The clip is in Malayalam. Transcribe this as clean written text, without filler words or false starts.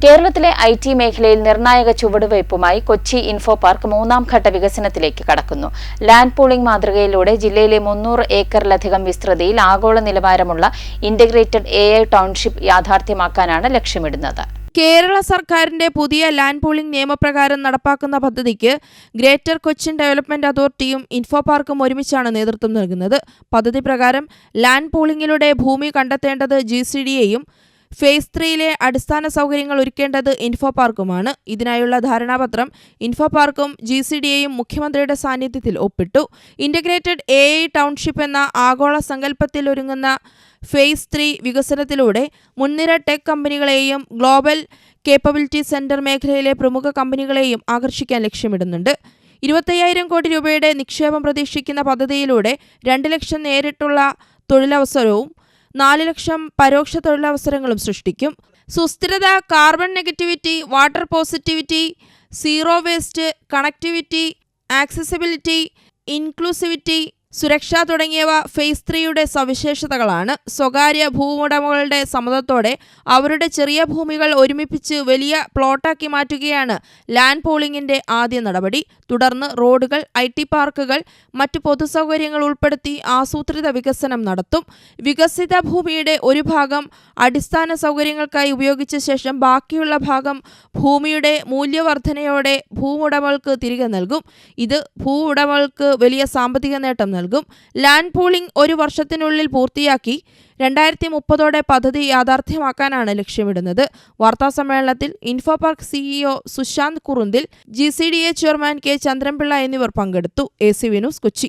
കേരളത്തിലെ ഐ.ടി. മേഖലയിൽ നിർണായക ചുവടുവയ്പുമായി കൊച്ചി ഇൻഫോ പാർക്ക് മൂന്നാം ഘട്ട വികസനത്തിലേക്ക് കടക്കുന്നു. ലാൻഡ് പൂളിംഗ് മാതൃകയിലൂടെ ജില്ലയിലെ 300 ഏക്കറിലധികം വിസ്തൃതിയിൽ ആഗോള നിലവാരമുള്ള ഇന്റഗ്രേറ്റഡ് AI ടൗൺഷിപ്പ് യാഥാർത്ഥ്യമാക്കാനാണ് ലക്ഷ്യമിടുന്നത്. കേരള സർക്കാരിന്റെ പുതിയ ലാൻഡ് പൂളിംഗ് നിയമപ്രകാരം നടപ്പാക്കുന്ന പദ്ധതിക്ക് ഗ്രേറ്റർ കൊച്ചിൻ ഡെവലപ്മെന്റ് അതോറിറ്റിയും ഇൻഫോ പാർക്കും ഒരുമിച്ചാണ് നേതൃത്വം നൽകുന്നത്. പദ്ധതി പ്രകാരം ലാൻഡ് പൂളിംഗിലൂടെ ഭൂമി കണ്ടെത്തേണ്ടത് GCDAയും ഫേസ് 3യിലെ അടിസ്ഥാന സൗകര്യങ്ങൾ ഒരുക്കേണ്ടത് ഇൻഫോ പാർക്കുമാണ്. ഇതിനായുള്ള ധാരണാപത്രം ഇൻഫോ പാർക്കും GCDAയും മുഖ്യമന്ത്രിയുടെ സാന്നിധ്യത്തിൽ ഒപ്പിട്ടു. ഇന്റഗ്രേറ്റഡ് AI ടൗൺഷിപ്പ് എന്ന ആഗോള സങ്കല്പത്തിൽ ഒരുങ്ങുന്ന ഫേസ് 3 വികസനത്തിലൂടെ മുൻനിര ടെക് കമ്പനികളെയും ഗ്ലോബൽ കേപ്പബിലിറ്റി സെന്റർ മേഖലയിലെ പ്രമുഖ കമ്പനികളെയും ആകർഷിക്കാൻ ലക്ഷ്യമിടുന്നുണ്ട്. 25,000 കോടി രൂപയുടെ നിക്ഷേപം പ്രതീക്ഷിക്കുന്ന പദ്ധതിയിലൂടെ 2 ലക്ഷം നേരിട്ടുള്ള തൊഴിലവസരവും 4 ലക്ഷം പരോക്ഷ തൊഴിലവസരങ്ങളും സൃഷ്ടിക്കും. സുസ്ഥിരത, carbon negativity, water positivity, zero waste, connectivity, accessibility, inclusivity, സുരക്ഷ തുടങ്ങിയവ ഫേസ് 3യുടെ സവിശേഷതകളാണ്. സ്വകാര്യ ഭൂവുടമകളുടെ സമ്മതത്തോടെ അവരുടെ ചെറിയ ഭൂമികൾ ഒരുമിപ്പിച്ച് വലിയ പ്ലോട്ടാക്കി മാറ്റുകയാണ് ലാൻഡ് പൂളിംഗിന്റെ ആദ്യ നടപടി. തുടർന്ന് റോഡുകൾ, IT പാർക്കുകൾ, മറ്റു പൊതുസൗകര്യങ്ങൾ ഉൾപ്പെടുത്തി ആസൂത്രിത വികസനം നടത്തും. വികസിത ഭൂമിയുടെ ഒരു ഭാഗം അടിസ്ഥാന സൗകര്യങ്ങൾക്കായി ഉപയോഗിച്ച ശേഷം ബാക്കിയുള്ള ഭാഗം ഭൂമിയുടെ മൂല്യവർധനയോടെ ഭൂവുടമകൾക്ക് തിരികെ നൽകും. ഇത് ഭൂവുടമകൾക്ക് വലിയ സാമ്പത്തിക നേട്ടം നൽകും. ലാൻഡ് പൂളിംഗ് 1 വർഷത്തിനുള്ളിൽ പൂർത്തിയാക്കി 2030ഓടെ പദ്ധതി യാഥാർത്ഥ്യമാക്കാനാണ് ലക്ഷ്യമിടുന്നത്. വാർത്താസമ്മേളനത്തിൽ info park CEO Sushant Kurunthil, GCDA chairman K. Chandran Pillai എന്നിവർ പങ്കെടുത്തു. AC news, Kochi.